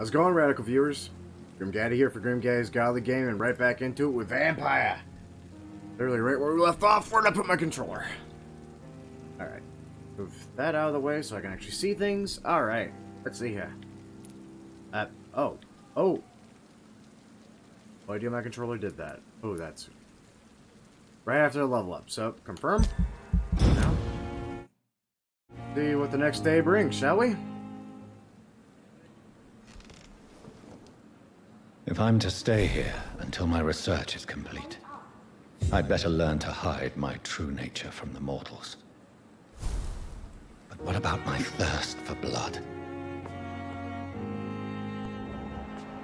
How's it going, Radical viewers? Gaddy here for Gaddy's Godly Game, and right back into it with Vampyr. Literally right where we left off, where did I put my controller? Alright. Move that out of the way so I can actually see things. Alright. Let's see here. Oh. No idea my controller did that. Oh, that's... right after the level up. So, confirm. Now. See what the next day brings, shall we? If I'm to stay here until my research is complete, I'd better learn to hide my true nature from the mortals. But what about my thirst for blood?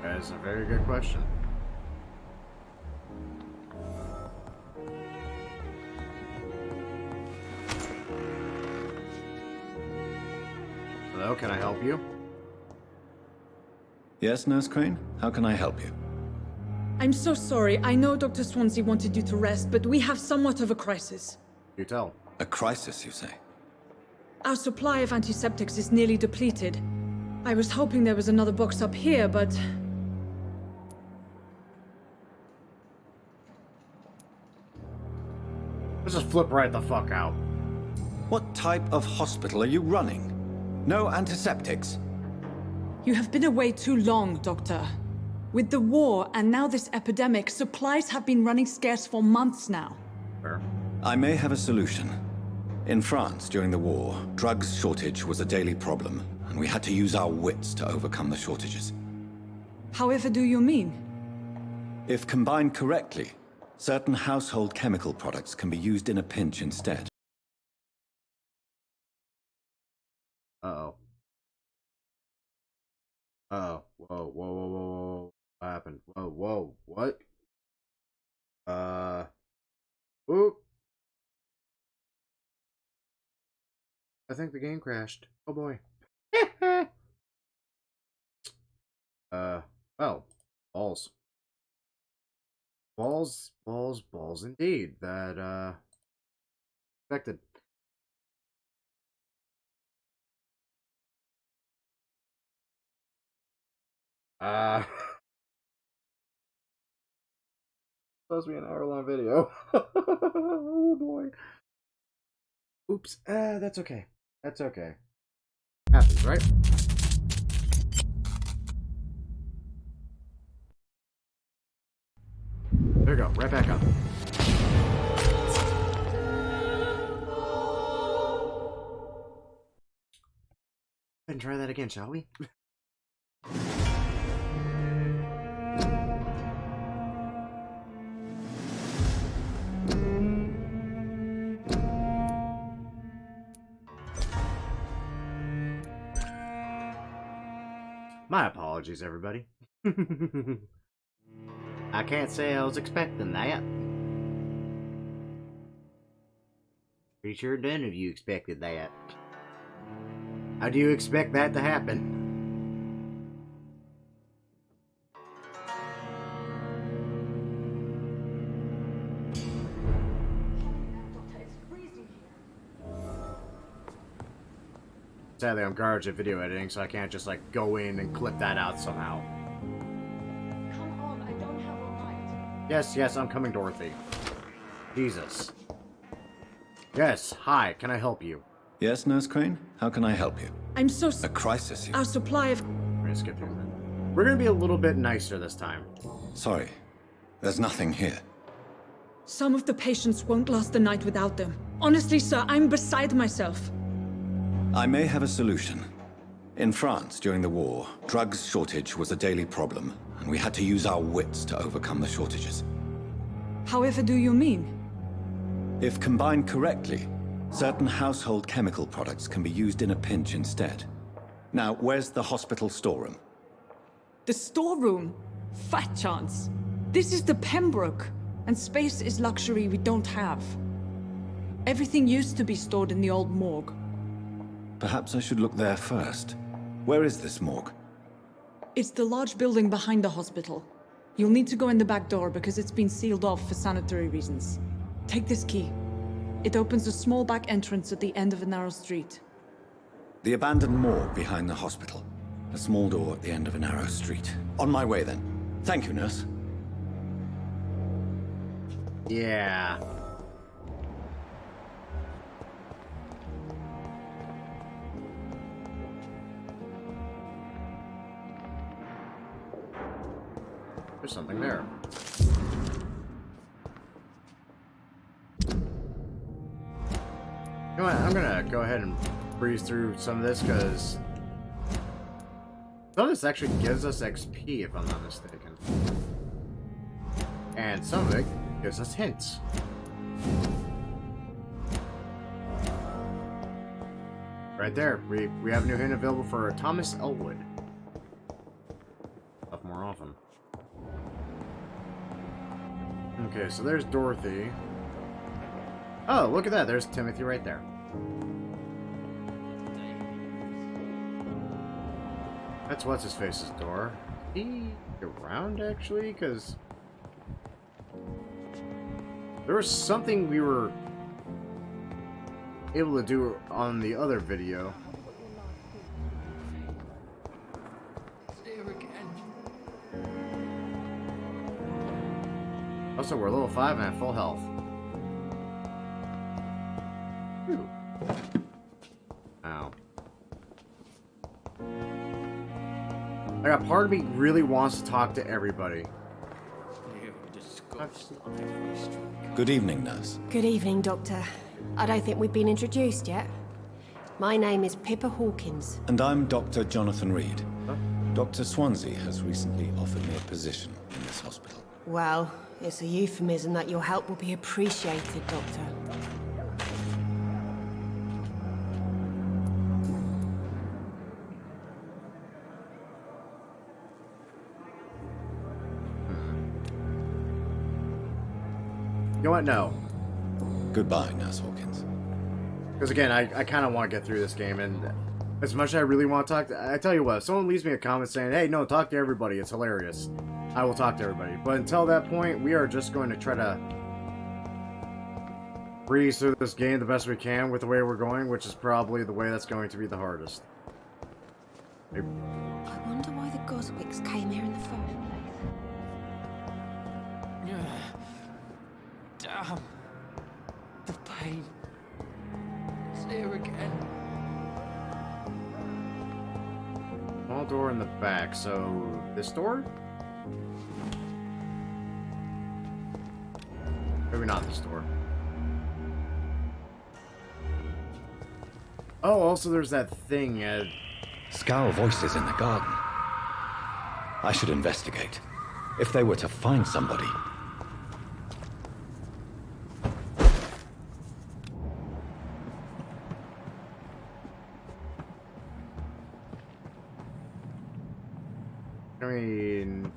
That is a very good question. Hello, can I help you? Yes, Nurse Crane? How can I help you? I'm so sorry. I know Dr. Swansea wanted you to rest, but we have somewhat of a crisis. You tell. A crisis, you say? Our supply of antiseptics is nearly depleted. I was hoping there was another box up here, but... Let's just flip right the fuck out. What type of hospital are you running? No antiseptics? You have been away too long, Doctor. With the war and now this epidemic, supplies have been running scarce for months now. Fair. I may have a solution. In France, during the war, drugs shortage was a daily problem, and we had to use our wits to overcome the shortages. However do you mean? If combined correctly, certain household chemical products can be used in a pinch instead. Uh-oh. Oh, whoa. What happened? Whoa, what? Oop. I think the game crashed. Oh boy. Well, balls. Balls indeed. That, expected. Supposed to be an hour-long video. Oh boy. Oops. That's okay. That's okay. Happens, right? There we go. Right back up. And try that again, shall we? My apologies, everybody. I can't say I was expecting that. Pretty sure none of you expected that. How do you expect that to happen? Sadly, I'm garbage at video editing, so I can't just, like, go in and clip that out somehow. Come on, I don't have all night. Yes, I'm coming, Dorothy. Jesus. Yes, hi, can I help you? Yes, Nurse Crane? How can I help you? I'm so A crisis, you... Our supply of... We're gonna skip through that. We're gonna be a little bit nicer this time. Sorry. There's nothing here. Some of the patients won't last the night without them. Honestly, sir, I'm beside myself. I may have a solution. In France, during the war, drugs shortage was a daily problem, and we had to use our wits to overcome the shortages. However do you mean? If combined correctly, certain household chemical products can be used in a pinch instead. Now, where's the hospital storeroom? The storeroom? Fat chance. This is the Pembroke, and space is luxury we don't have. Everything used to be stored in the old morgue. Perhaps I should look there first. Where is this morgue? It's the large building behind the hospital. You'll need to go in the back door because it's been sealed off for sanitary reasons. Take this key. It opens a small back entrance at the end of a narrow street. The abandoned morgue behind the hospital. A small door at the end of a narrow street. On my way, then. Thank you, nurse. Yeah. There's something there. You know what? I'm gonna go ahead and breeze through some of this because some of this actually gives us XP, if I'm not mistaken. And some of it gives us hints. Right there, we have a new hint available for Thomas Elwood. Up more often. Okay, so there's Dorothy. Oh, look at that. There's Timothy right there. That's what's-his-face's door. Is he around, actually? Because there was something we were able to do on the other video. Also, we're level 5 and at full health. Ooh. Ow. Like, a part of me really wants to talk to everybody. Good evening, nurse. Good evening, Doctor. I don't think we've been introduced yet. My name is Pippa Hawkins. And I'm Dr. Jonathan Reid. Huh? Dr. Swansea has recently offered me a position in this hospital. Well, it's a euphemism that your help will be appreciated, Doctor. You know what? No. Goodbye, Nurse Hawkins. Because again, I kind of want to get through this game, and as much as I really want to talk to... I tell you what, if someone leaves me a comment saying, hey, no, talk to everybody, it's hilarious, I will talk to everybody. But until that point, we are just going to try to breeze through this game the best we can with the way we're going, which is probably the way that's going to be the hardest. I wonder why the Goswicks came here in the first place. Damn. The pain. It's here again. Small door in the back, so this door? Maybe not this door. Oh, also there's that thing, Scowl voices in the garden. I should investigate. If they were to find somebody... I mean...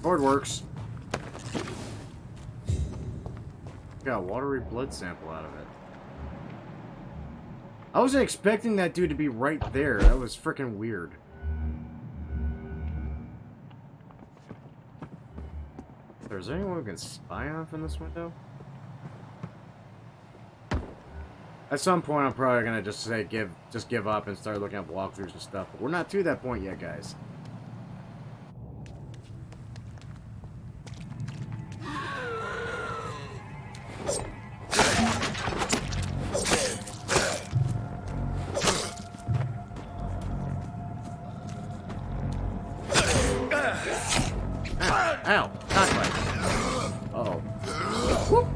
Board works. Got a watery blood sample out of it. I wasn't expecting that dude to be right there. That was freaking weird. If there's anyone we can spy on from this window? At some point, I'm probably gonna just say give up and start looking at walkthroughs and stuff. But we're not to that point yet, guys. Ow! Cockfight. Uh-oh. Whoop.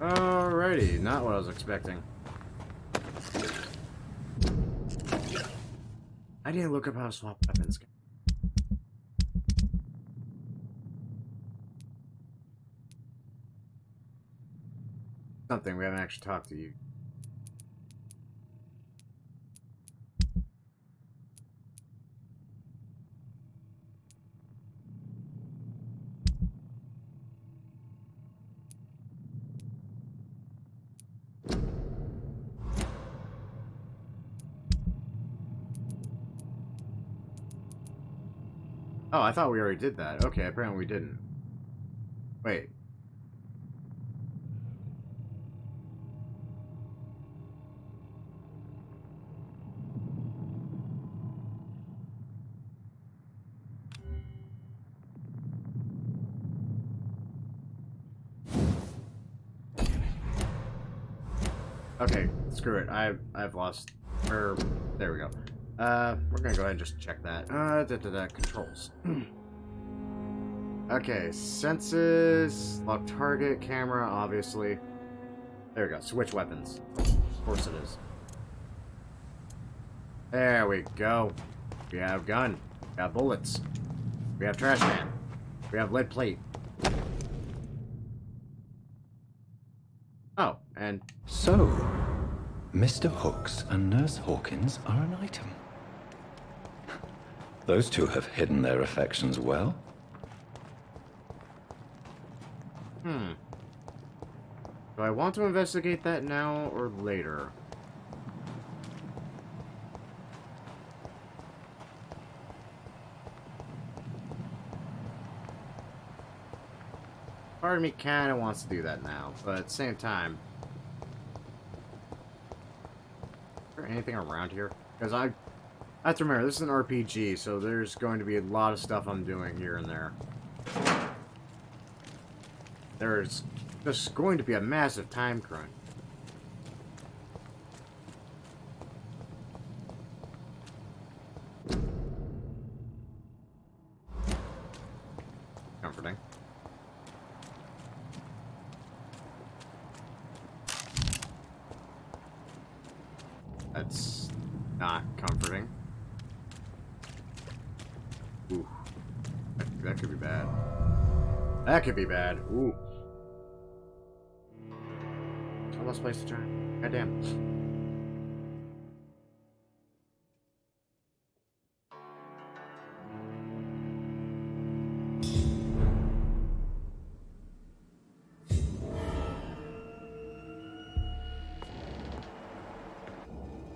Alrighty, not what I was expecting. I didn't look up how to swap weapons. Something we haven't actually talked to you. Oh, I thought we already did that. Okay, apparently we didn't. Wait. Okay, screw it. I've lost. There we go. We're gonna go ahead and just check that. Controls. Okay, senses, lock target, camera, obviously. There we go. Switch weapons. Of course it is. There we go. We have gun. We have bullets. We have trash can. We have lead plate. Oh, and So, Mr. Hooks and Nurse Hawkins are an item. Those two have hidden their affections well. do I want to investigate that now or later? Part of me kind of wants to do that now, but at the same time, is there anything around here? Because I have to remember, this is an RPG, so there's going to be a lot of stuff I'm doing here and there. There's just going to be a massive time crunch. Comforting. That's not comforting. Ooh. That could be bad. That could be bad. Ooh. I lost place to turn. Goddamn.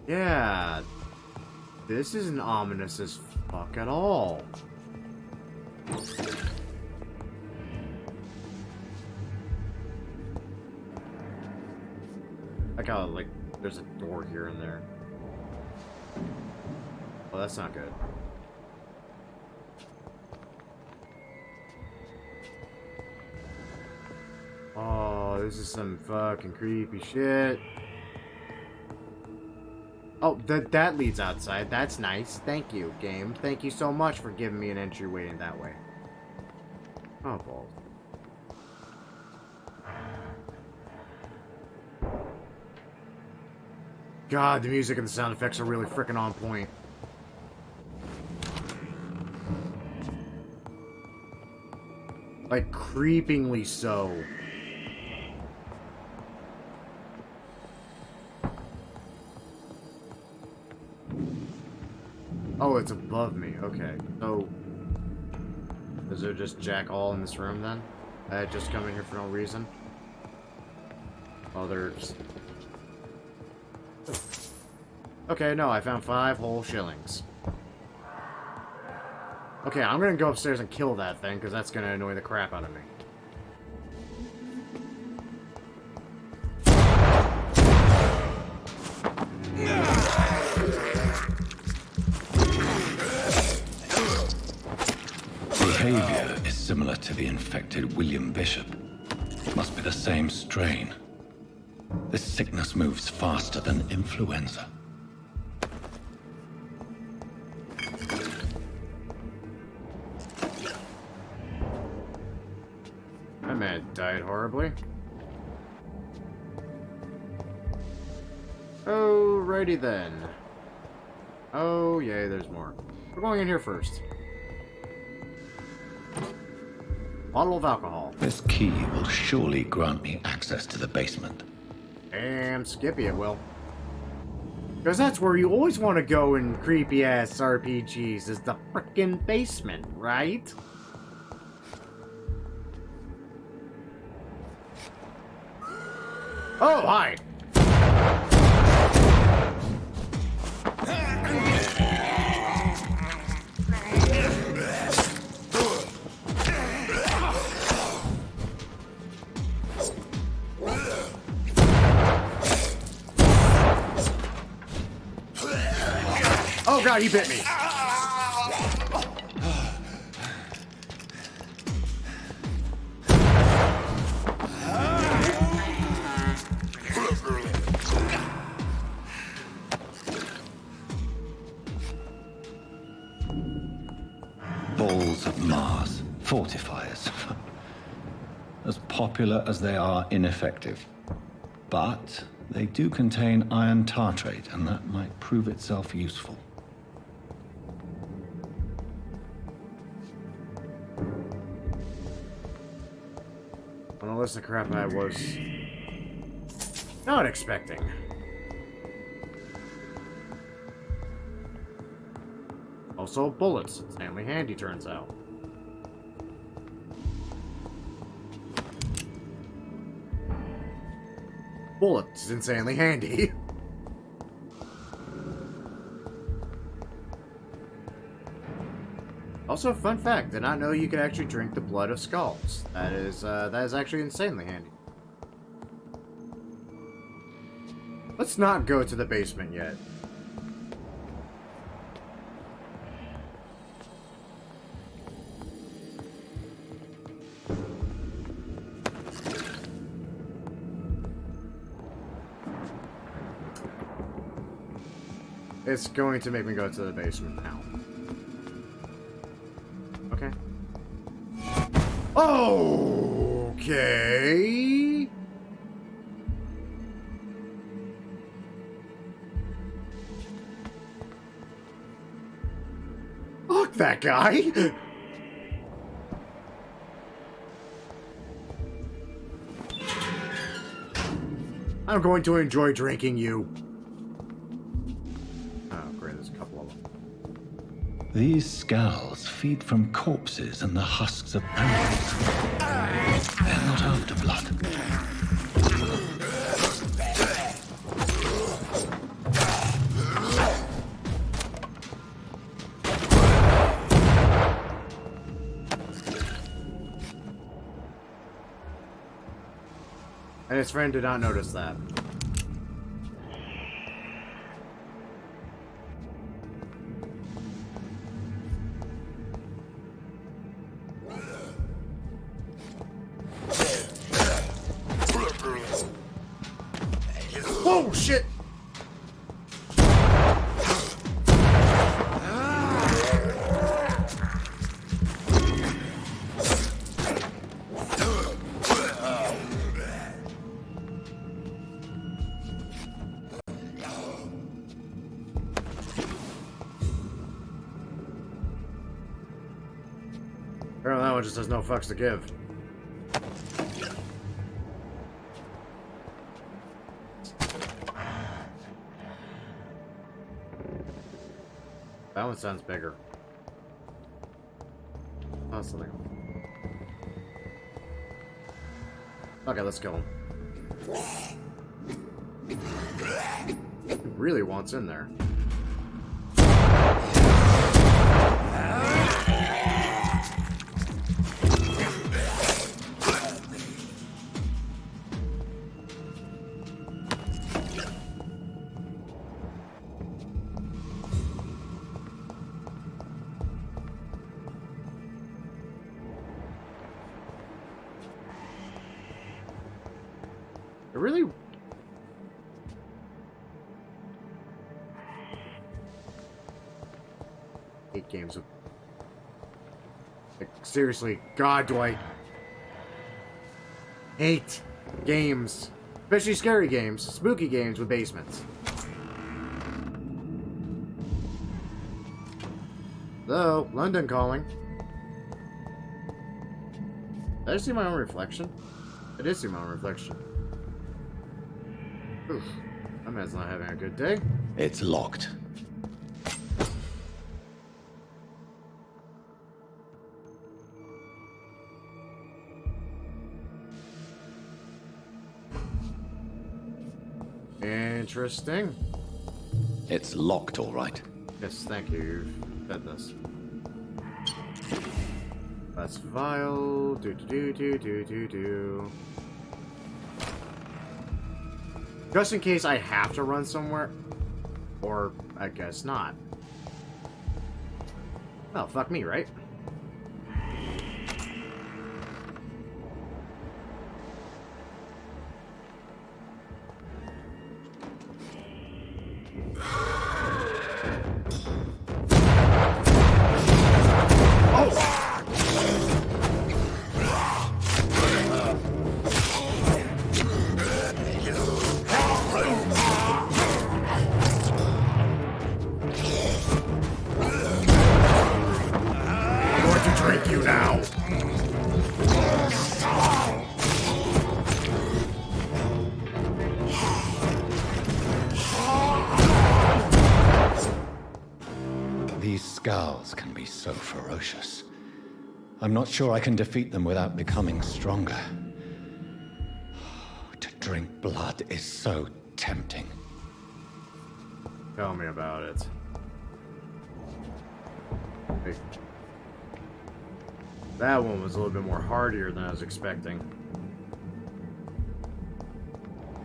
Yeah. This isn't ominous as fuck at all. Like how, like, there's a door here and there. Oh, that's not good. Oh, this is some fucking creepy shit. Oh, that leads outside. That's nice. Thank you, game. Thank you so much for giving me an entryway in that way. Oh, balls. God, the music and the sound effects are really freaking on point. Like, creepingly so. Oh, it's above me. Okay. So, is there just Jack all in this room then? I just come in here for no reason? Oh, there's... Okay, no, I found 5 whole shillings. Okay, I'm gonna go upstairs and kill that thing, because that's gonna annoy the crap out of me. Behavior is similar to the infected William Bishop. Must be the same strain. This sickness moves faster than influenza. That man died horribly. Alrighty then. Oh, yay, there's more. We're going in here first. Bottle of alcohol. This key will surely grant me access to the basement. Damn, Skippy it will. Because that's where you always want to go in creepy-ass RPGs, is the frickin' basement, right? Oh, hi! god, he bit me! Balls of Mars. Fortifiers. As popular as they are ineffective. But they do contain iron tartrate, and that might prove itself useful. On the list of crap I was not expecting. Also, bullets. It's handy handy, turns out. Bullets is insanely handy. Also, fun fact, did not know you could actually drink the blood of skulls. That is actually insanely handy. Let's not go to the basement yet. It's going to make me go to the basement now. Okay. Okay. Fuck that guy. I'm going to enjoy drinking you. These skulls feed from corpses and the husks of animals. They're not after blood. And his friend did not notice that. Oh, shit! Apparently that one just has no fucks to give. That one sounds bigger. Oh, something. Okay, let's kill him. He really wants in there. I really... hate games with... like, seriously, God, do I... hate games. Especially scary games, spooky games with basements. Hello, London calling. Did I see my own reflection? I did see my own reflection. Oof, that man's not having a good day. It's locked. Interesting. It's locked, all right. Yes, thank you. You've said this. That's vile. Do. Just in case I have to run somewhere. Or, I guess not. Oh, fuck me, right? Drink you now. These scowls can be so ferocious. I'm not sure I can defeat them without becoming stronger. To drink blood is so tempting. Tell me about it. Hey. That one was a little bit more hardier than I was expecting.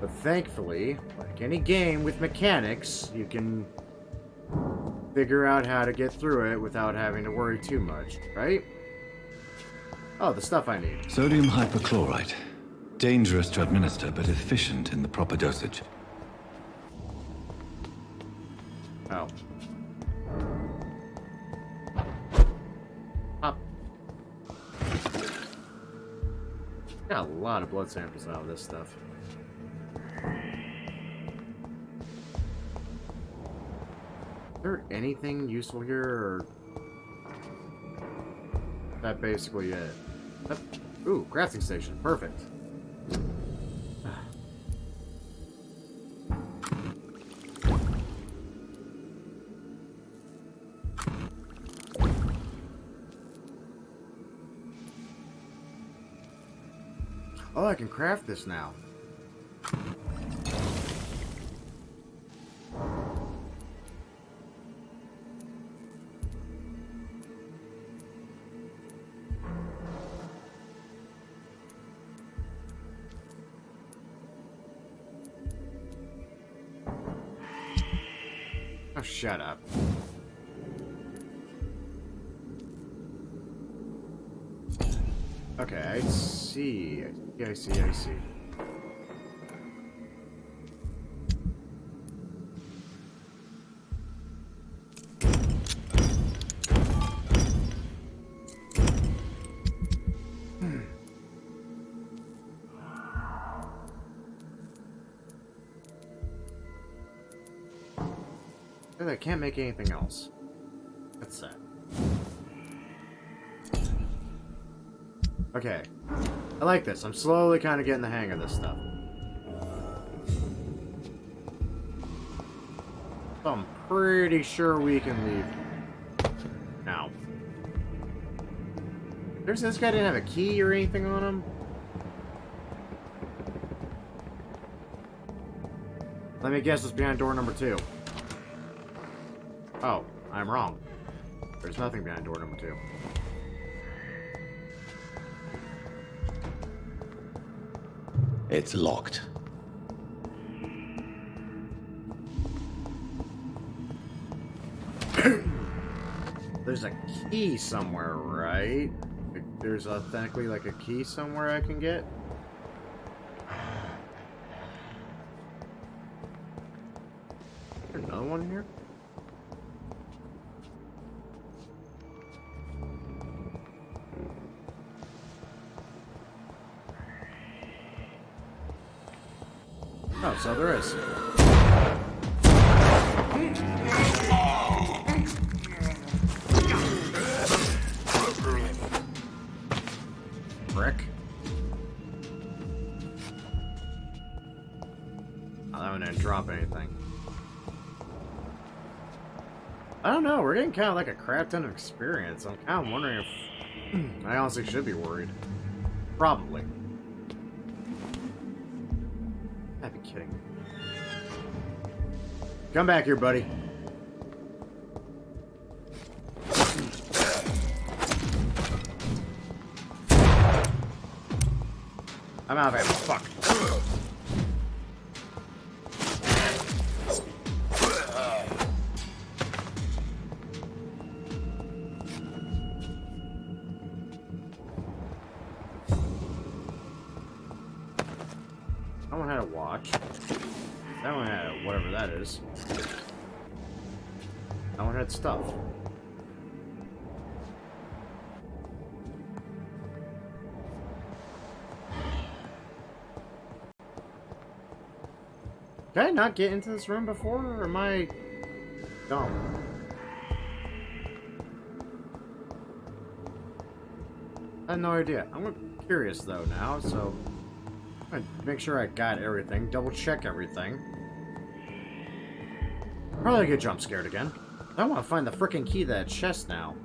But thankfully, like any game with mechanics, you can figure out how to get through it without having to worry too much, right? Oh, the stuff I need. Sodium hypochlorite. Dangerous to administer, but efficient in the proper dosage. Oh. Pop. Got a lot of blood samples out of this stuff. Is there anything useful here, or is that basically it? Ooh, crafting station. Perfect. Oh, I can craft this now. Oh, shut up. Okay, I see. I see. I can't make anything else. That's sad. Okay. I like this. I'm slowly kind of getting the hang of this stuff. So I'm pretty sure we can leave now. This guy didn't have a key or anything on him? Let me guess what's behind door number 2. Oh, I'm wrong. There's nothing behind door number 2. It's locked. There's a key somewhere, right? There's authentically like a key somewhere I can get? Is there another one here? Oh, so there is. Brick. Oh, that one didn't drop anything. I don't know, we're getting kind of like a crap ton of experience. I'm kind of wondering if I honestly should be worried. Probably. I'd be kidding. Come back here, buddy. I'm out of ammo. Fuck. one had a watch. That one had a, whatever that is. That one had stuff. Did I not get into this room before, or am I dumb? I have no idea. I'm curious though now, so I'm gonna make sure I got everything, double check everything. Probably get jump scared again. I want to find the frickin' key to that chest now.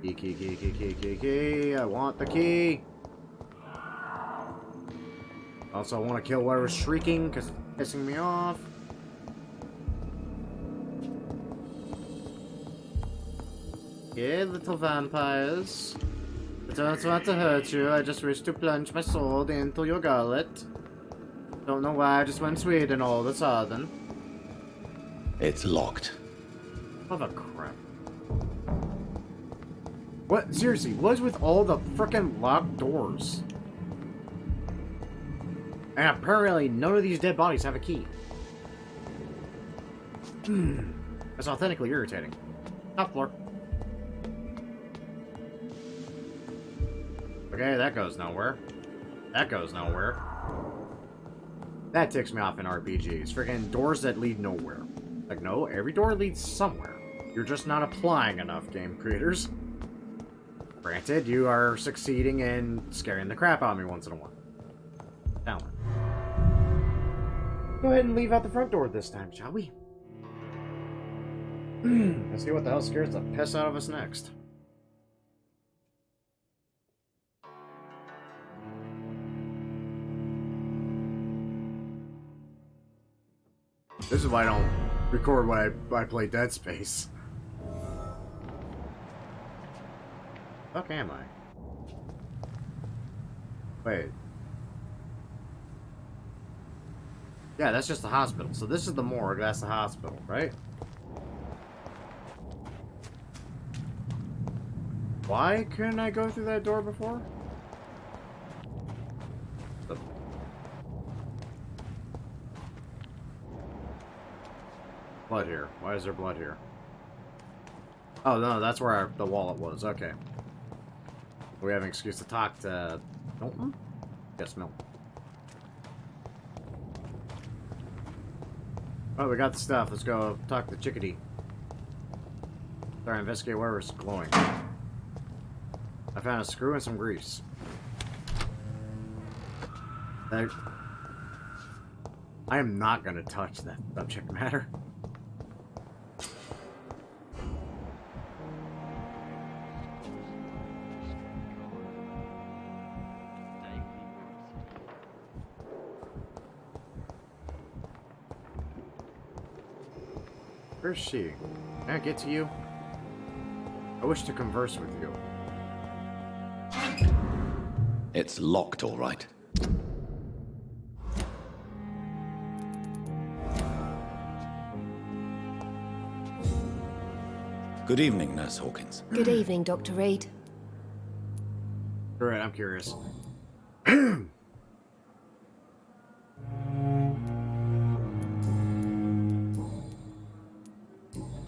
Key. I want the key. Also, I want to kill whatever's shrieking because it's pissing me off. Okay, little vampires. I don't want to hurt you. I just wish to plunge my sword into your gullet. Don't know why I just went Sweden all of a sudden. It's locked. What the crap? What? Seriously, what is with all the frickin' locked doors? And apparently none of these dead bodies have a key. That's authentically irritating. Top floor. Okay, that goes nowhere. That goes nowhere. That ticks me off in RPGs. Freaking doors that lead nowhere. Like, no, every door leads somewhere. You're just not applying enough, game creators. Granted, you are succeeding in scaring the crap out of me once in a while. Talent. Go ahead and leave out the front door this time, shall we? Let's see what the hell scares the piss out of us next. This is why I don't record when I play Dead Space. Fuck am I? Wait. Yeah, that's just the hospital. So this is the morgue, that's the hospital, right? Why couldn't I go through that door before? Blood here. Why is there blood here? Oh, no, that's where the wallet was. Okay. We have an excuse to talk to Milton? Yes, Milton. Oh, we got the stuff. Let's go talk to Chickadee. Sorry, investigate whatever's glowing. I found a screw and some grease. I am not going to touch that subject matter. Where's she? Can I get to you? I wish to converse with you. It's locked, all right. Good evening, Nurse Hawkins. Good evening, Dr. Reid. Alright, I'm curious.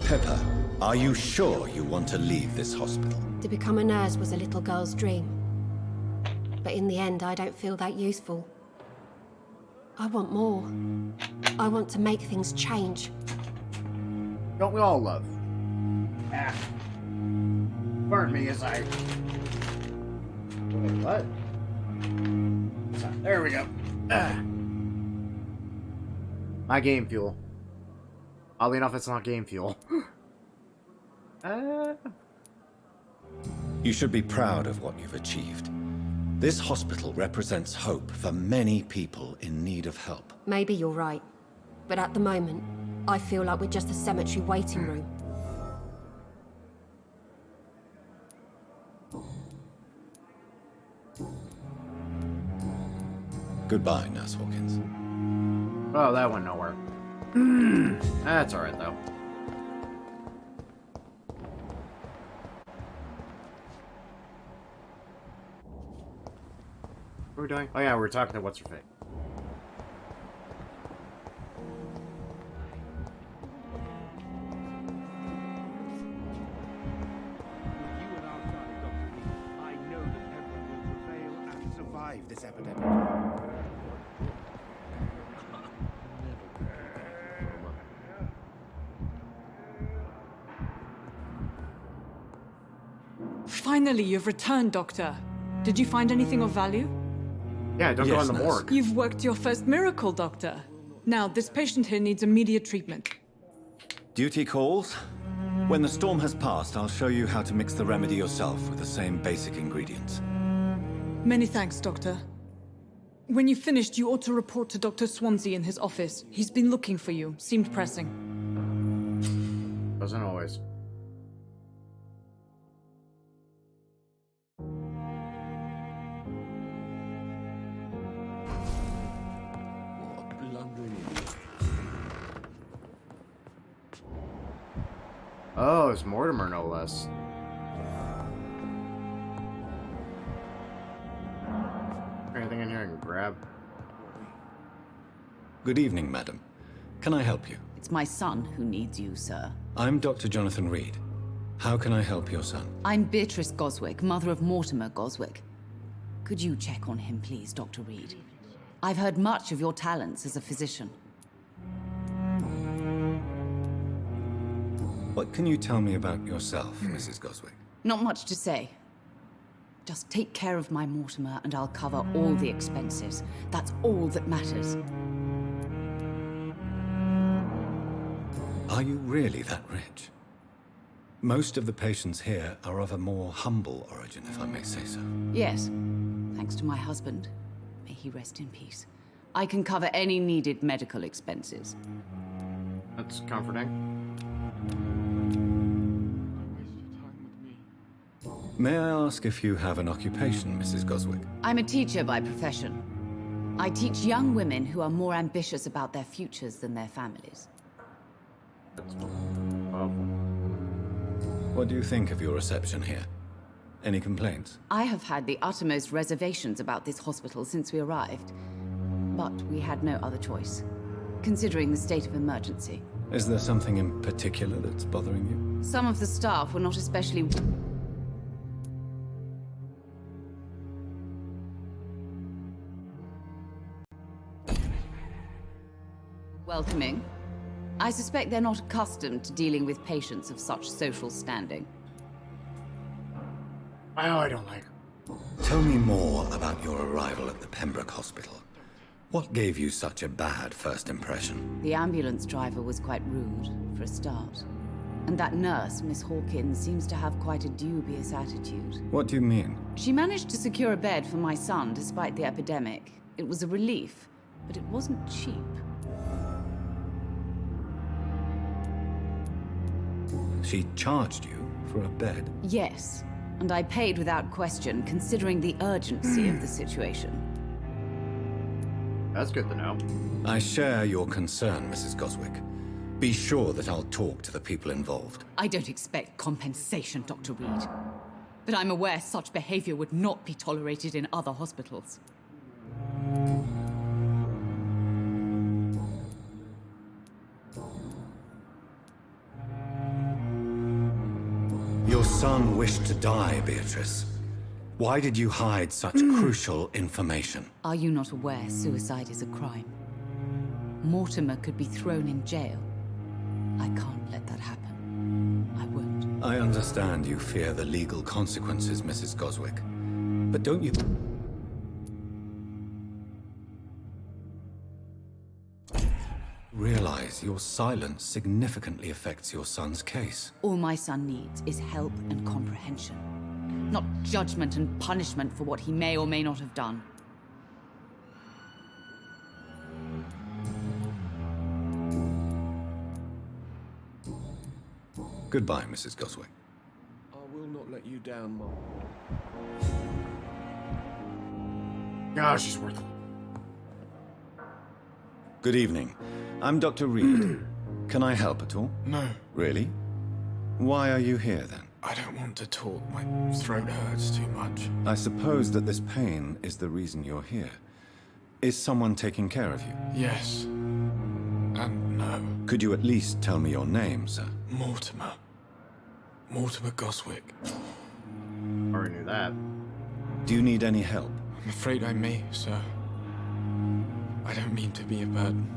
Pepper, are you sure you want to leave this hospital? To become a nurse was a little girl's dream. But in the end, I don't feel that useful. I want more. I want to make things change. Don't we all love? Ah. Pardon me as I... Wait, what? There we go. Ah. My game fuel. Oddly enough, it's not game fuel. You should be proud of what you've achieved. This hospital represents hope for many people in need of help. Maybe you're right. But at the moment, I feel like we're just a cemetery waiting room. Goodbye, Nurse Hawkins. Oh, that went nowhere. That's alright, though. are we doing? Oh yeah, we're talking to what's her face. This epidemic. Finally, you've returned, Doctor. Did you find anything of value? Yeah, don't go Yes, in the nurse. morgue. You've worked your first miracle, Doctor. Now, this patient here needs immediate treatment. Duty calls. When the storm has passed, I'll show you how to mix the remedy yourself with the same basic ingredients. Many thanks, Doctor. When you've finished, you ought to report to Dr. Swansea in his office. He's been looking for you. Seemed pressing. Doesn't always. What a blundering idiot. Oh, it's Mortimer, no less. Anything in here I can grab? Good evening, madam. Can I help you? It's my son who needs you, sir. I'm Dr. Jonathan Reid. How can I help your son? I'm Beatrice Goswick, mother of Mortimer Goswick. Could you check on him, please, Dr. Reid? I've heard much of your talents as a physician. What can you tell me about yourself, Mrs. Goswick? Not much to say. Just take care of my Mortimer and I'll cover all the expenses. That's all that matters. Are you really that rich? Most of the patients here are of a more humble origin, if I may say so. Yes, thanks to my husband. May he rest in peace. I can cover any needed medical expenses. That's comforting. May I ask if you have an occupation, Mrs. Goswick? I'm a teacher by profession. I teach young women who are more ambitious about their futures than their families. That's awful. What do you think of your reception here? Any complaints? I have had the uttermost reservations about this hospital since we arrived. But we had no other choice, considering the state of emergency. Is there something in particular that's bothering you? Some of the staff were not especially welcoming. I suspect they're not accustomed to dealing with patients of such social standing. Oh, I don't like her. Tell me more about your arrival at the Pembroke Hospital. What gave you such a bad first impression? The ambulance driver was quite rude, for a start. And that nurse, Miss Hawkins, seems to have quite a dubious attitude. What do you mean? She managed to secure a bed for my son despite the epidemic. It was a relief, but it wasn't cheap. She charged you for a bed? Yes, and I paid without question, considering the urgency of the situation. That's good to know. I share your concern, Mrs. Goswick. Be sure that I'll talk to the people involved. I don't expect compensation, Dr. Reid. But I'm aware such behavior would not be tolerated in other hospitals. Your son wished to die, Beatrice. Why did you hide such crucial information? Are you not aware suicide is a crime? Mortimer could be thrown in jail. I can't let that happen. I won't. I understand you fear the legal consequences, Mrs. Goswick. But don't you... realize your silence significantly affects your son's case? All my son needs is help and comprehension. Not judgment and punishment for what he may or may not have done. Goodbye, Mrs. Goswick. I will not let you down, Mom. Gosh, she's worth it. Good evening. I'm Dr. Reid. Can I help at all? No. Really? Why are you here, then? I don't want to talk. My throat hurts too much. I suppose that this pain is the reason you're here. Is someone taking care of you? Yes. And no. Could you at least tell me your name, sir? Mortimer. Mortimer Goswick. Already knew that. Do you need any help? I'm afraid I may, sir. I don't mean to be a burden.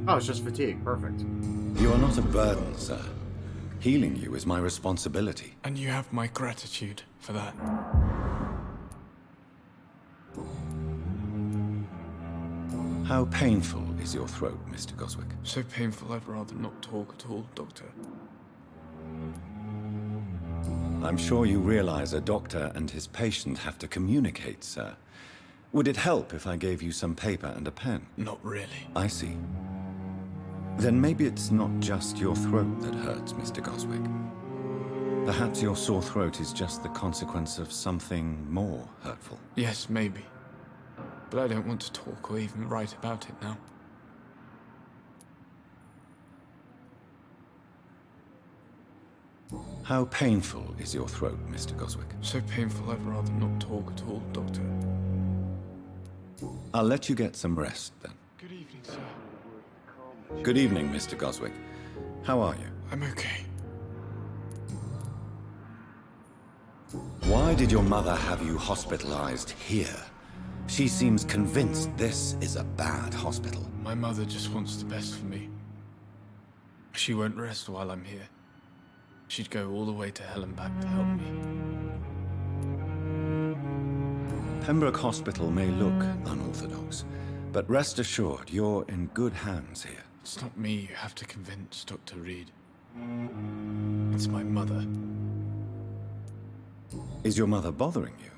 Oh, it's just fatigue. Perfect. You are not a burden, sir. Healing you is my responsibility. And you have my gratitude for that. How painful is your throat, Mr. Goswick? So painful I'd rather not talk at all, Doctor. I'm sure you realize a doctor and his patient have to communicate, sir. Would it help if I gave you some paper and a pen? Not really. I see. Then maybe it's not just your throat that hurts, Mr. Goswick. Perhaps your sore throat is just the consequence of something more hurtful. Yes, maybe. But I don't want to talk or even write about it now. How painful is your throat, Mr. Goswick? So painful I'd rather not talk at all, Doctor. I'll let you get some rest, then. Good evening, sir. Good evening, Mr. Goswick. How are you? I'm okay. Why did your mother have you hospitalized here? She seems convinced this is a bad hospital. My mother just wants the best for me. She won't rest while I'm here. She'd go all the way to hell and back to help me. Pembroke Hospital may look unorthodox, but rest assured you're in good hands here. It's not me you have to convince, Dr. Reid. It's my mother. Is your mother bothering you?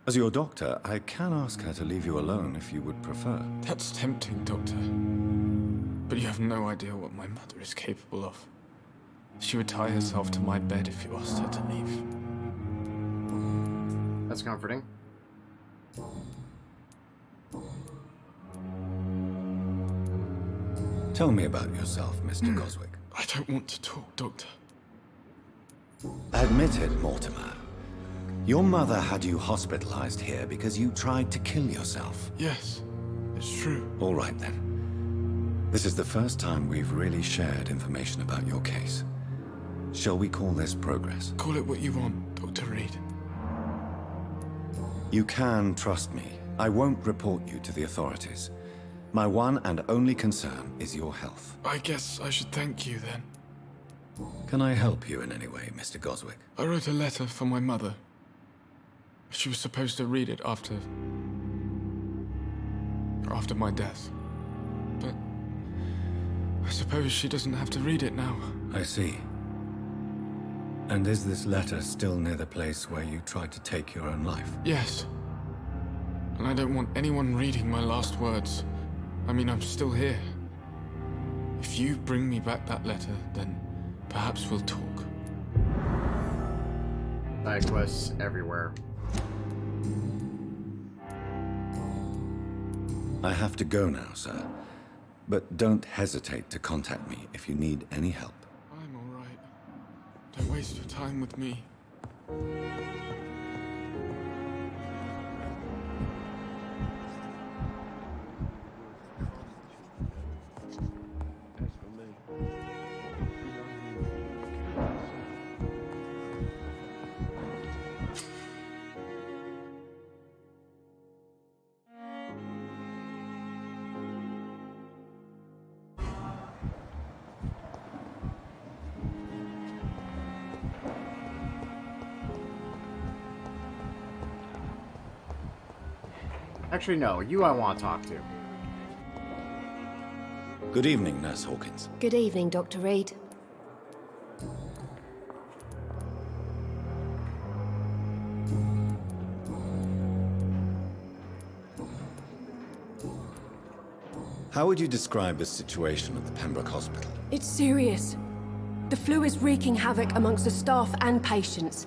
As your doctor, I can ask her to leave you alone if you would prefer. That's tempting, Doctor. But you have no idea what my mother is capable of. She would tie herself to my bed if you asked her to leave. That's comforting. Tell me about yourself, Mr. Goswick. I don't want to talk, Doctor. Admit it, Mortimer. Your mother had you hospitalized here because you tried to kill yourself. Yes, it's true. All right, then. This is the first time we've really shared information about your case. Shall we call this progress? Call it what you want, Dr. Reid. You can trust me. I won't report you to the authorities. My one and only concern is your health. I guess I should thank you then. Can I help you in any way, Mr. Goswick? I wrote a letter for my mother. She was supposed to read it after my death. But I suppose she doesn't have to read it now. I see. And is this letter still near the place where you tried to take your own life? Yes. And I don't want anyone reading my last words. I mean, I'm still here. If you bring me back that letter, then perhaps we'll talk. Side quests everywhere. I have to go now, sir. But don't hesitate to contact me if you need any help. I'm all right. Don't waste your time with me. Actually, no. You I want to talk to. Good evening, Nurse Hawkins. Good evening, Dr. Reid. How would you describe the situation at the Pembroke Hospital? It's serious. The flu is wreaking havoc amongst the staff and patients.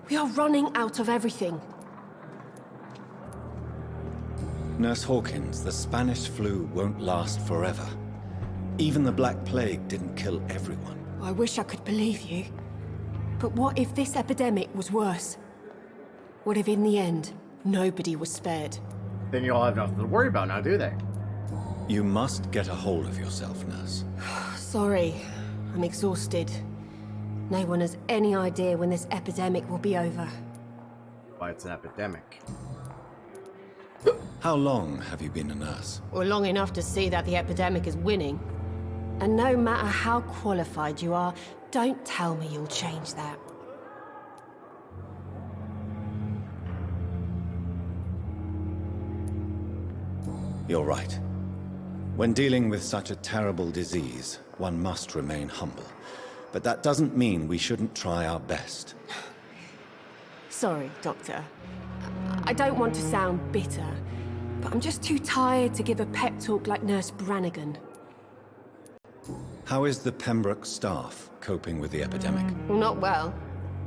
We are running out of everything. Nurse Hawkins, the Spanish flu won't last forever. Even the Black Plague didn't kill everyone. I wish I could believe you. But what if this epidemic was worse? What if in the end, nobody was spared? Then you all have nothing to worry about now, do they? You must get a hold of yourself, nurse. Sorry, I'm exhausted. No one has any idea when this epidemic will be over. Why, it's an epidemic. How long have you been a nurse? Or long enough to see that the epidemic is winning. And no matter how qualified you are, don't tell me you'll change that. You're right. When dealing with such a terrible disease, one must remain humble. But that doesn't mean we shouldn't try our best. Sorry, Doctor. I don't want to sound bitter, but I'm just too tired to give a pep talk like Nurse Brannigan. How is the Pembroke staff coping with the epidemic? Well, not well.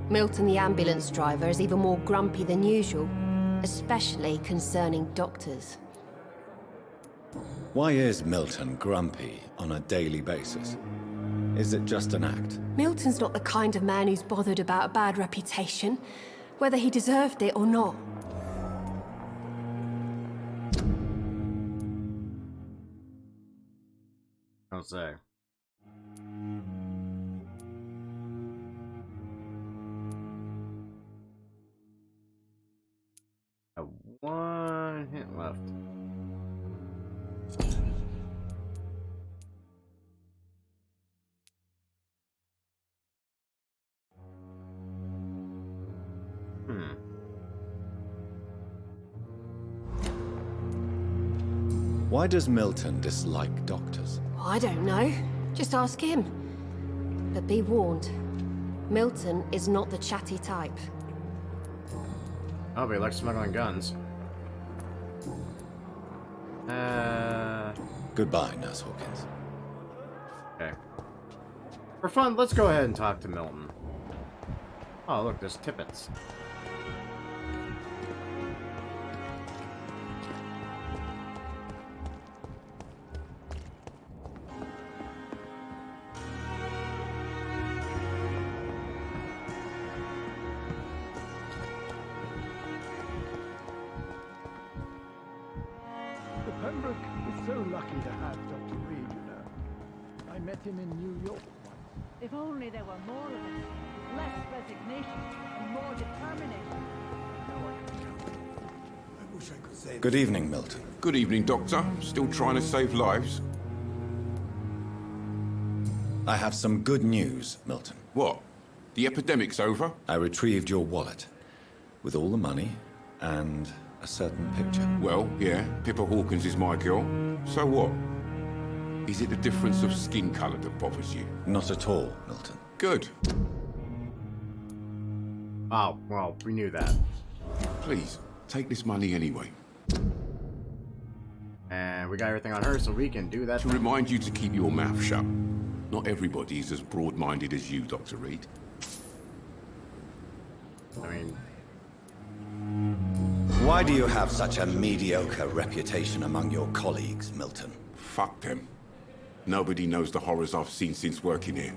Milton, the ambulance driver, is even more grumpy than usual, especially concerning doctors. Why is Milton grumpy on a daily basis? Is it just an act? Milton's not the kind of man who's bothered about a bad reputation, whether he deserved it or not. I'll say. One hit left. Why does Milton dislike doctors? I don't know. Just ask him. But be warned, Milton is not the chatty type. Oh, but he likes smuggling guns. Goodbye, Nurse Hawkins. Okay. For fun, let's go ahead and talk to Milton. Oh, look, there's Tippets. The Pembroke is so lucky to have Dr. Reid, you know. I met him in New York once. If only there were more of us, less resignation and more determination. I wish I could say Good evening, Milton. Good evening, Doctor. Still trying to save lives? I have some good news, Milton. What? The epidemic's over? I retrieved your wallet with all the money and a certain picture. Well, yeah, Pippa Hawkins is my girl. So what? Is it the difference of skin colour that bothers you? Not at all, Milton. Good. Oh, well, we knew that. Please, take this money anyway. And we got everything on her, so we can do that. To remind you to keep your mouth shut. Not everybody is as broad-minded as you, Dr. Reid. I mean, Why do you have such a mediocre reputation among your colleagues, Milton? Fuck them. Nobody knows the horrors I've seen since working here.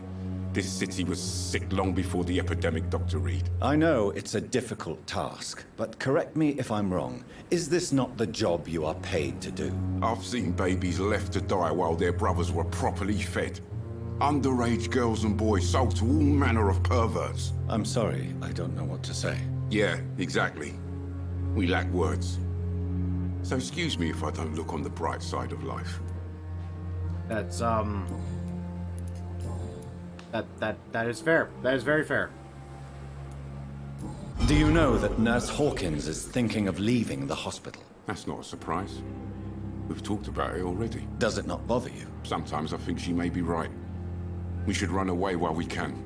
This city was sick long before the epidemic, Dr. Reid. I know it's a difficult task, but correct me if I'm wrong. Is this not the job you are paid to do? I've seen babies left to die while their brothers were properly fed. Underage girls and boys sold to all manner of perverts. I'm sorry, I don't know what to say. Yeah, exactly. We lack words. So excuse me if I don't look on the bright side of life. that's, that is fair. That is very fair. Do you know that Nurse Hawkins is thinking of leaving the hospital? That's not a surprise. We've talked about it already. Does it not bother you? Sometimes I think she may be right. We should run away while we can.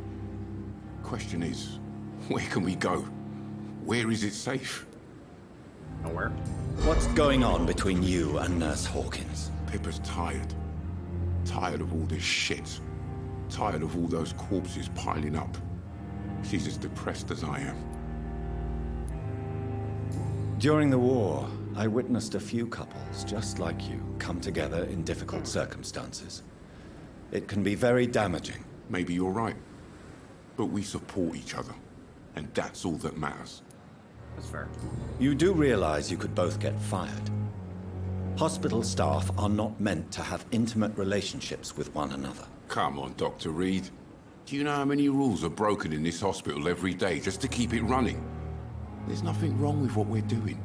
Question is, where can we go? Where is it safe? Nowhere. What's going on between you and Nurse Hawkins? Pippa's tired. Tired of all this shit. Tired of all those corpses piling up. She's as depressed as I am. During the war, I witnessed a few couples just like you come together in difficult circumstances. It can be very damaging. Maybe you're right. But we support each other. And that's all that matters. That's fair. You do realize you could both get fired. Hospital staff are not meant to have intimate relationships with one another. Come on, Dr. Reid. Do you know how many rules are broken in this hospital every day just to keep it running? There's nothing wrong with what we're doing.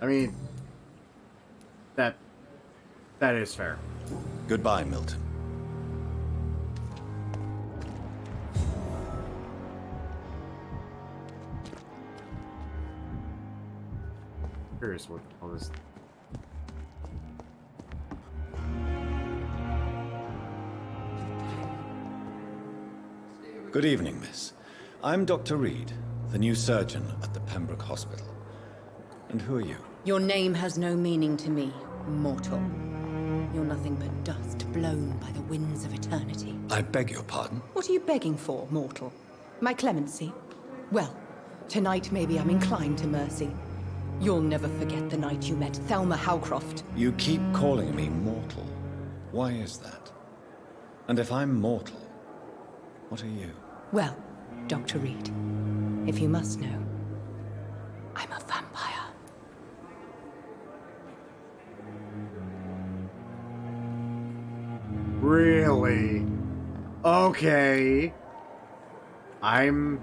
I mean, that is fair. Goodbye, Milton. Curious what all this. Good evening, miss. I'm Dr. Reid, the new surgeon at the Pembroke Hospital. And who are you? Your name has no meaning to me, mortal. You're nothing but dust blown by the winds of eternity. I beg your pardon? What are you begging for, mortal? My clemency? Well, tonight maybe I'm inclined to mercy. You'll never forget the night you met Thelma Howcroft. You keep calling me mortal. Why is that? And if I'm mortal, what are you? Well, Dr. Reid, if you must know, I'm a vampire. Really? Okay. I'm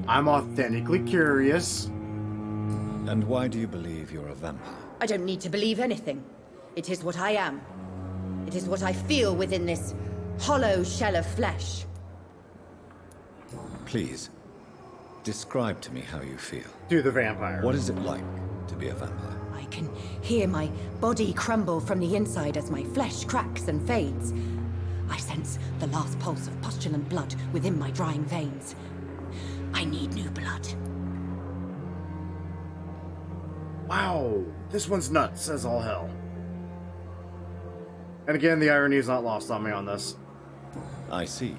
authentically curious. And why do you believe you're a vampire? I don't need to believe anything. It is what I am. It is what I feel within this hollow shell of flesh. Please, describe to me how you feel. To the vampire. What is it like to be a vampire? I can hear my body crumble from the inside as my flesh cracks and fades. I sense the last pulse of postulant blood within my drying veins. I need new blood. Wow, this one's nuts as all hell. And again, the irony is not lost on me on this. I see.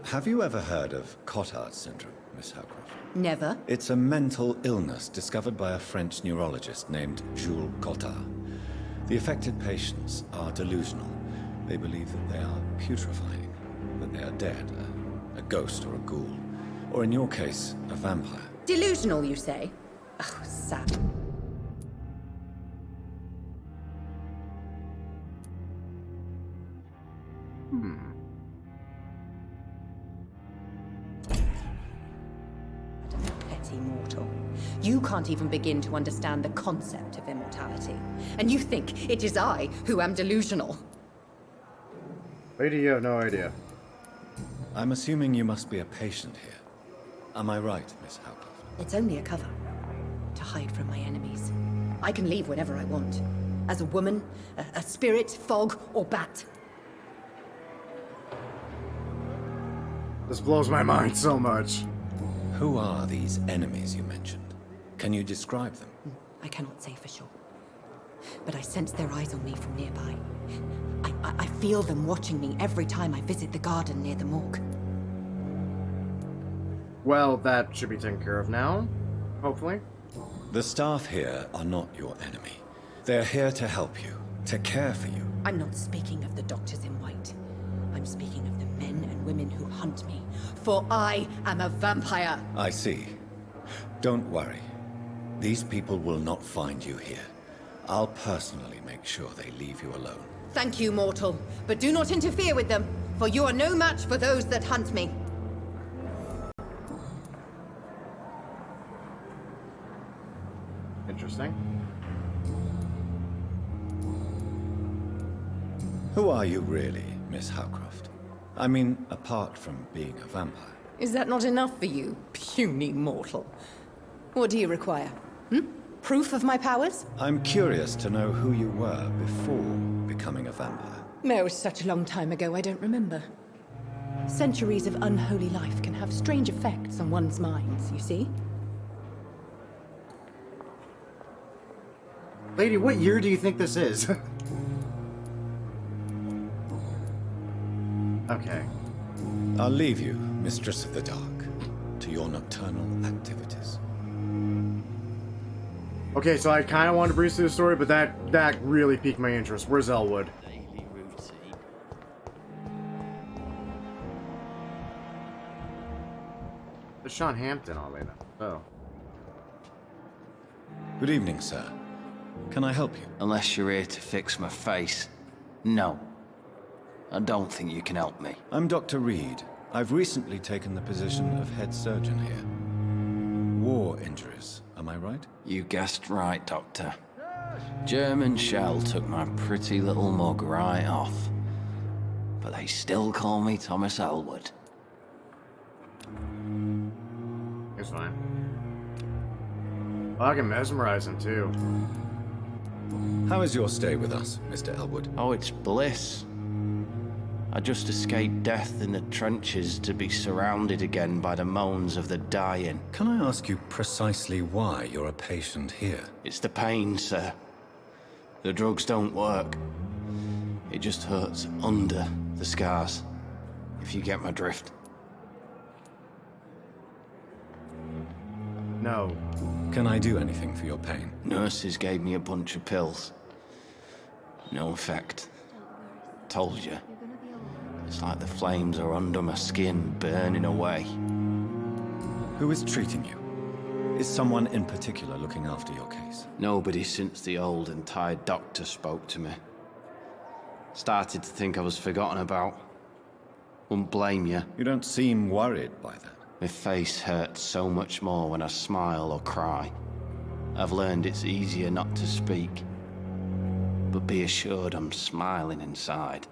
Have you ever heard of Cotard syndrome, Miss Howcroft? Never. It's a mental illness discovered by a French neurologist named Jules Cotard. The affected patients are delusional. They believe that they are putrefying, that they are dead, a ghost or a ghoul, or in your case, a vampire. Delusional, you say? Oh, sad. Petty mortal. You can't even begin to understand the concept of immortality. And you think it is I who am delusional. Lady, you have no idea. I'm assuming you must be a patient here. Am I right, Miss Howcroft? It's only a cover. To hide from my enemies. I can leave whenever I want. As a woman, a spirit, fog, or bat. This blows my mind so much. Who are these enemies you mentioned? Can you describe them? I cannot say for sure. But I sense their eyes on me from nearby. I feel them watching me every time I visit the garden near the morgue. Well, that should be taken care of now, hopefully. The staff here are not your enemy. They're here to help you, to care for you. I'm not speaking of the doctors in white. I'm speaking of the men and women who hunt me. For I am a vampire. I see. Don't worry. These people will not find you here. I'll personally make sure they leave you alone. Thank you, mortal. But do not interfere with them, for you are no match for those that hunt me. Interesting. Who are you really, Miss Howcroft? I mean, apart from being a vampire. Is that not enough for you, puny mortal? What do you require? Proof of my powers? I'm curious to know who you were before becoming a vampire. It was such a long time ago, I don't remember. Centuries of unholy life can have strange effects on one's minds, you see? Lady, what year do you think this is? Okay. I'll leave you, Mistress of the Dark, to your nocturnal activities. Okay, so I kind of wanted to breeze through the story, but that really piqued my interest. Where's Elwood? Daily routine. There's Sean Hampton all the way though. Oh. Good evening, sir. Can I help you? Unless you're here to fix my face. No. I don't think you can help me. I'm Dr. Reid. I've recently taken the position of head surgeon here. War injuries, am I right? You guessed right, Doctor. German shell took my pretty little mug right off. But they still call me Thomas Elwood. It's fine. Oh, I can mesmerize him too. How is your stay with us, Mr. Elwood? Oh, it's bliss. I just escaped death in the trenches to be surrounded again by the moans of the dying. Can I ask you precisely why you're a patient here? It's the pain, sir. The drugs don't work. It just hurts under the scars, if you get my drift. No. Can I do anything for your pain? Nurses gave me a bunch of pills. No effect. Told you. It's like the flames are under my skin, burning away. Who is treating you? Is someone in particular looking after your case? Nobody since the old and tired doctor spoke to me. Started to think I was forgotten about. Wouldn't blame you. You don't seem worried by that. My face hurts so much more when I smile or cry. I've learned it's easier not to speak. But be assured I'm smiling inside.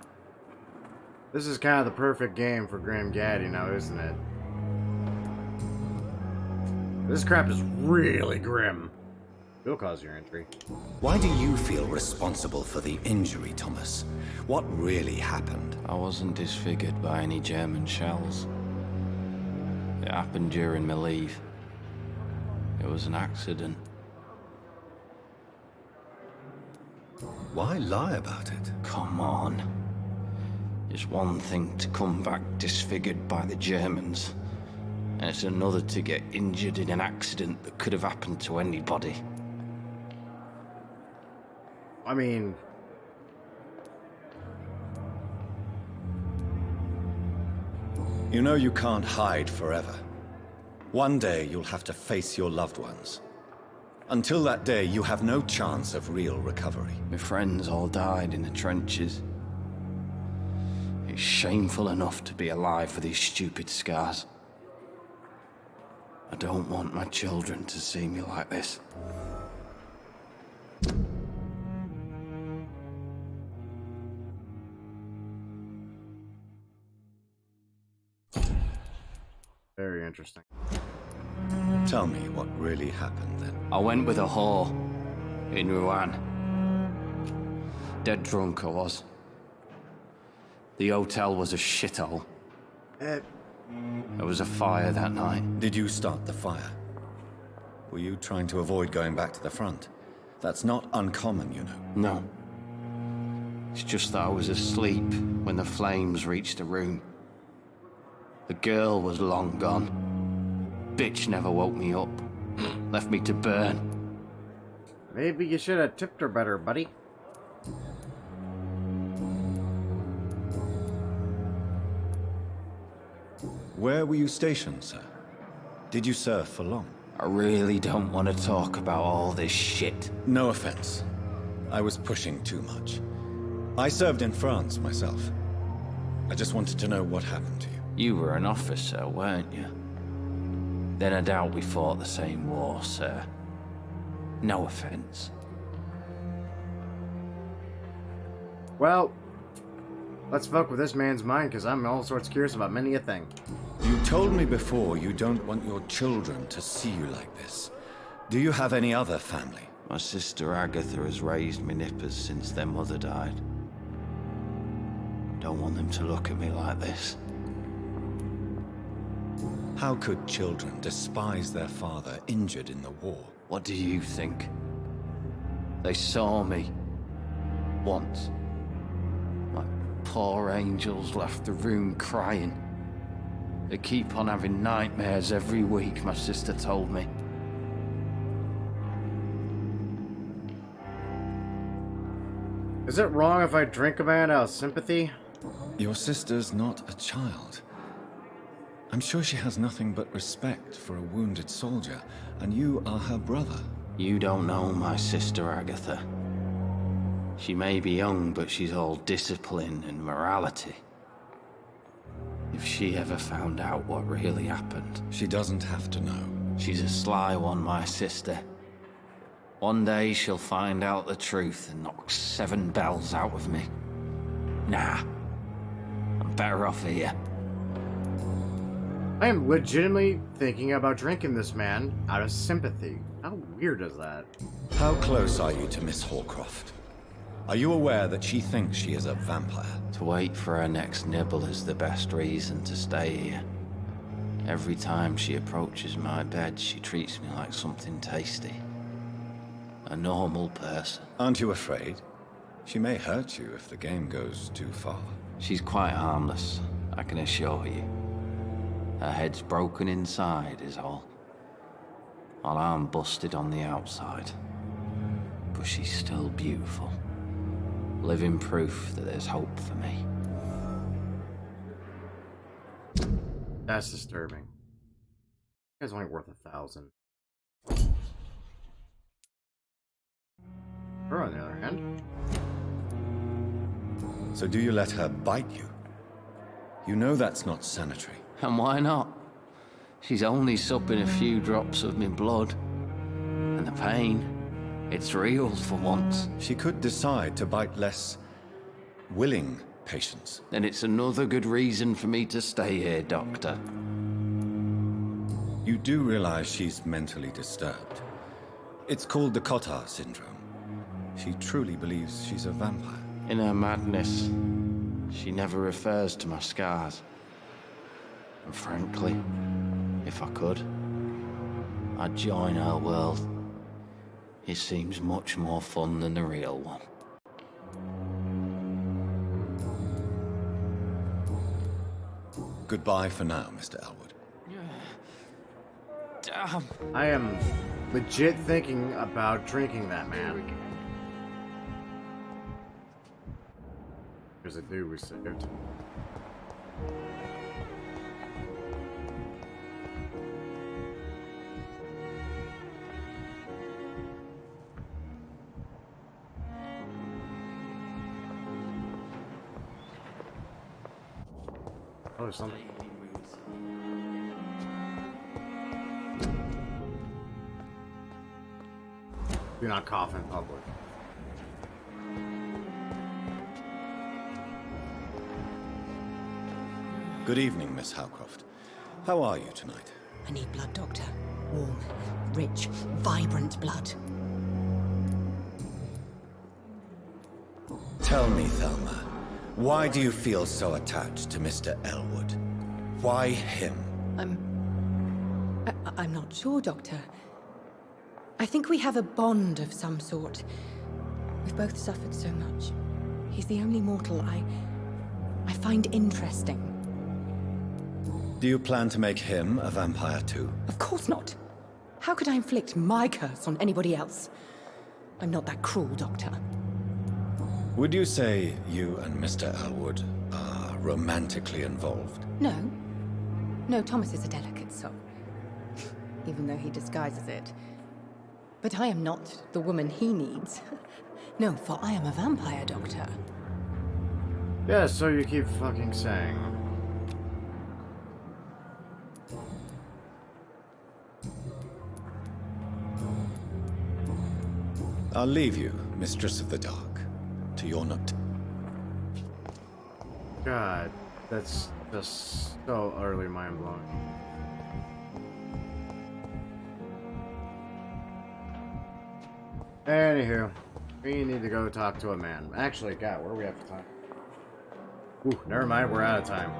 This is kind of the perfect game for Grim Gaddy now, isn't it? This crap is really grim. It'll cause your injury. Why do you feel responsible for the injury, Thomas? What really happened? I wasn't disfigured by any German shells. It happened during my leave. It was an accident. Why lie about it? Come on. It's one thing to come back disfigured by the Germans, and it's another to get injured in an accident that could have happened to anybody. I mean... You know you can't hide forever. One day you'll have to face your loved ones. Until that day, you have no chance of real recovery. My friends all died in the trenches. It's shameful enough to be alive with these stupid scars. I don't want my children to see me like this. Very interesting. Tell me what really happened then. I went with a whore in Rouen. Dead drunk I was. The hotel was a shithole. There was a fire that night. Did you start the fire? Were you trying to avoid going back to the front? That's not uncommon, you know. No. It's just that I was asleep when the flames reached the room. The girl was long gone. Bitch never woke me up. Left me to burn. Maybe you should have tipped her better, buddy. Where were you stationed, sir? Did you serve for long? I really don't want to talk about all this shit. No offense. I was pushing too much. I served in France myself. I just wanted to know what happened to you. You were an officer, weren't you? Then I doubt we fought the same war, sir. No offense. Well, let's fuck with this man's mind, because I'm all sorts curious about many a thing. You told me before you don't want your children to see you like this. Do you have any other family? My sister Agatha has raised me nippers since their mother died. Don't want them to look at me like this. How could children despise their father injured in the war? What do you think? They saw me. Once. My poor angels left the room crying. They keep on having nightmares every week, my sister told me. Is it wrong if I drink a man out of sympathy? Your sister's not a child. I'm sure she has nothing but respect for a wounded soldier, and you are her brother. You don't know my sister Agatha. She may be young, but she's all discipline and morality. If she ever found out what really happened... She doesn't have to know. She's a sly one, my sister. One day she'll find out the truth and knock 7 bells out of me. Nah. I'm better off here. I am legitimately thinking about drinking this man out of sympathy. How weird is that? How close are you to Miss Hallcroft? Are you aware that she thinks she is a vampire? To wait for her next nibble is the best reason to stay here. Every time she approaches my bed, she treats me like something tasty. A normal person. Aren't you afraid? She may hurt you if the game goes too far. She's quite harmless, I can assure you. Her head's broken inside is all. While I'm busted on the outside. But she's still beautiful. Living proof that there's hope for me. That's disturbing. You guys only worth 1,000. Her, on the other hand. So do you let her bite you? You know that's not sanitary. And why not? She's only supping a few drops of me blood. And the pain, it's real for once. She could decide to bite less willing patients. Then it's another good reason for me to stay here, Doctor. You do realize she's mentally disturbed. It's called the Cotard syndrome. She truly believes she's a vampire. In her madness, she never refers to my scars. And frankly, if I could, I'd join her world. It seems much more fun than the real one. Goodbye for now, Mr. Elwood. Damn. I am legit thinking about drinking that man. There's a dude we saved. Oh, there's something. Do not cough in public. Good evening, Miss Hallcroft. How are you tonight? I need blood, Doctor. Warm, rich, vibrant blood. Tell me, Thelma, why do you feel so attached to Mr. Elwood? Why him? I'm not sure, Doctor. I think we have a bond of some sort. We've both suffered so much. He's the only mortal I find interesting. Do you plan to make him a vampire too? Of course not. How could I inflict my curse on anybody else? I'm not that cruel, Doctor. Would you say you and Mr. Elwood are romantically involved? No. No, Thomas is a delicate soul. Even though he disguises it. But I am not the woman he needs. No, for I am a vampire, Doctor. Yeah, so you keep fucking saying. I'll leave you, Mistress of the Dark, to your note. God, that's just so utterly mind-blowing. Anywho, we need to go talk to a man. Actually, God, where are we at for time? Ooh, never mind, we're out of time.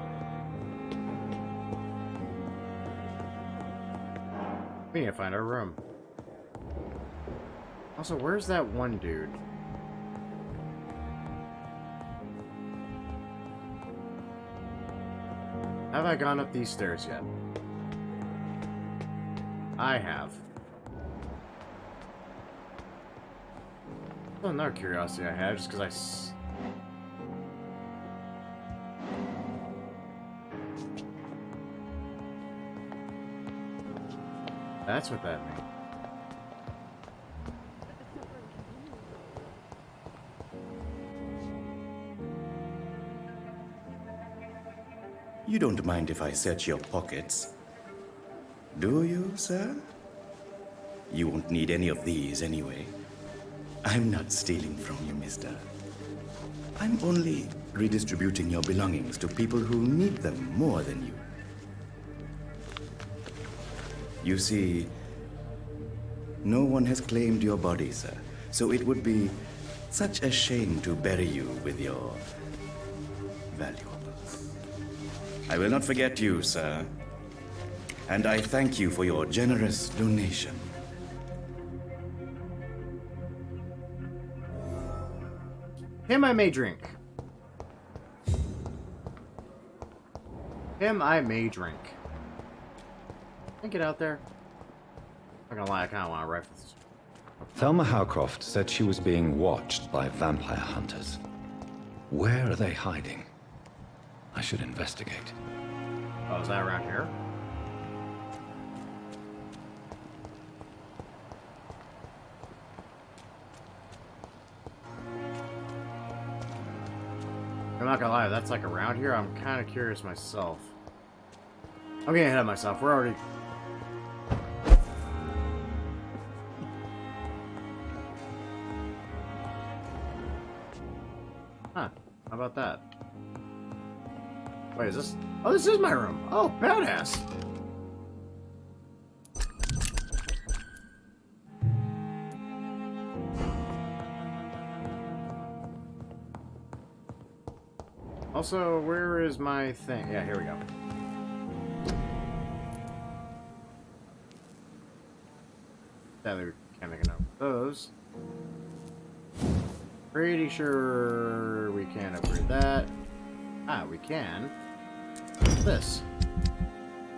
We need to find our room. Also, where's that one dude? Have I gone up these stairs yet? I have. Another curiosity I had, just because That's what that means. You don't mind if I search your pockets, do you, sir? You won't need any of these anyway. I'm not stealing from you, mister. I'm only redistributing your belongings to people who need them more than you. You see, no one has claimed your body, sir, so it would be such a shame to bury you with your valuables. I will not forget you, sir, and I thank you for your generous donation. Him I may drink. Him I may drink. Can I get out there? I'm not gonna lie, I kinda wanna rifle this. Thelma Howcroft said she was being watched by vampire hunters. Where are they hiding? I should investigate. Oh, is that around here? I'm not gonna lie, that's like around here. I'm kind of curious myself. I'm getting ahead of myself. We're already... Huh. How about that? Wait, is this... Oh, this is my room. Oh, badass. Also, where is my thing? Yeah, here we go. Sadly, we can't make enough of those. Pretty sure we can upgrade that. Ah, we can. This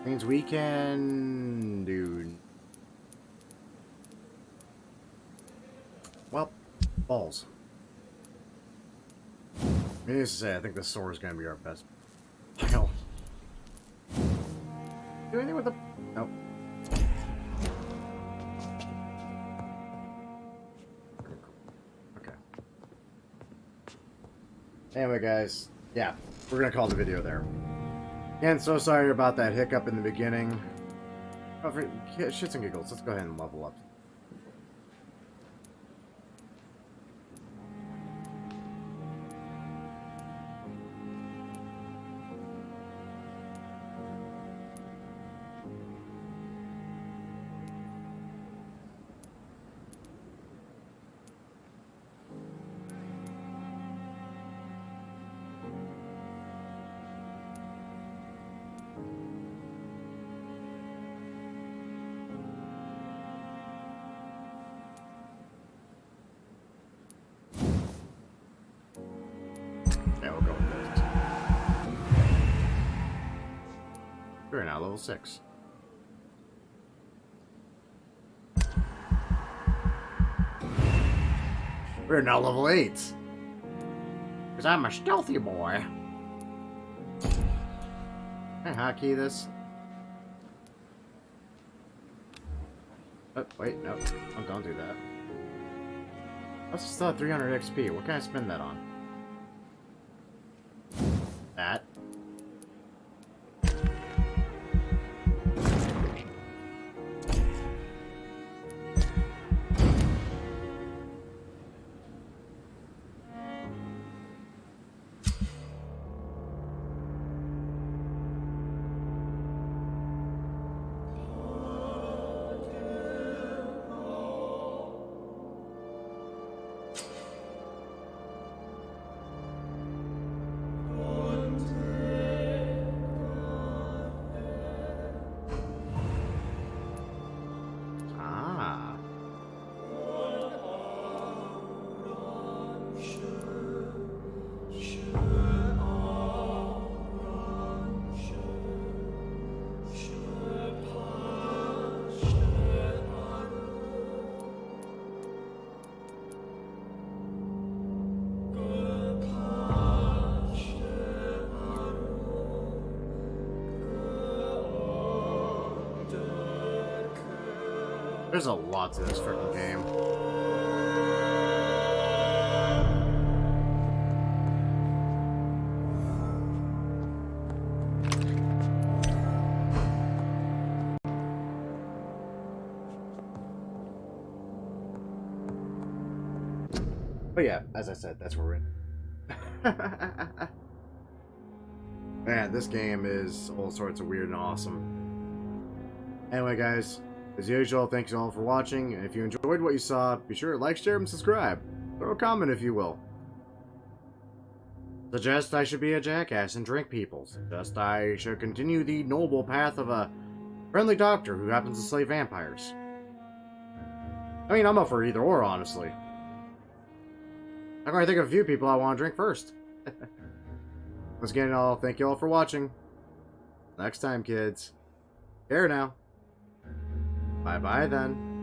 means we can do... Well, balls. Needless to say, I think this sword is going to be our best. Hell. Do anything with the... Nope. Okay. Anyway, guys. Yeah, we're going to call the video there. Again, so sorry about that hiccup in the beginning. Oh, for shits and giggles, let's go ahead and level up. Yeah, we'll go with this. We're now level 6. We're now level 8. Because I'm a stealthy boy. Can I hotkey this? Oh, wait, no. Oh, don't do that. Let's still have 300 XP. What can I spend that on? That. There's a lot to this freaking game. But yeah, as I said, that's where we're in. Man, this game is all sorts of weird and awesome. Anyway, guys, as usual, thanks all for watching. And if you enjoyed what you saw, be sure to like, share, and subscribe. Throw a comment if you will. Suggest I should be a jackass and drink people. Suggest I should continue the noble path of a friendly doctor who happens to slay vampires. I mean, I'm up for either or, honestly. I'm going to think of a few people I want to drink first. Once again, thank you all for watching. Next time, kids. Care now. Bye-bye then.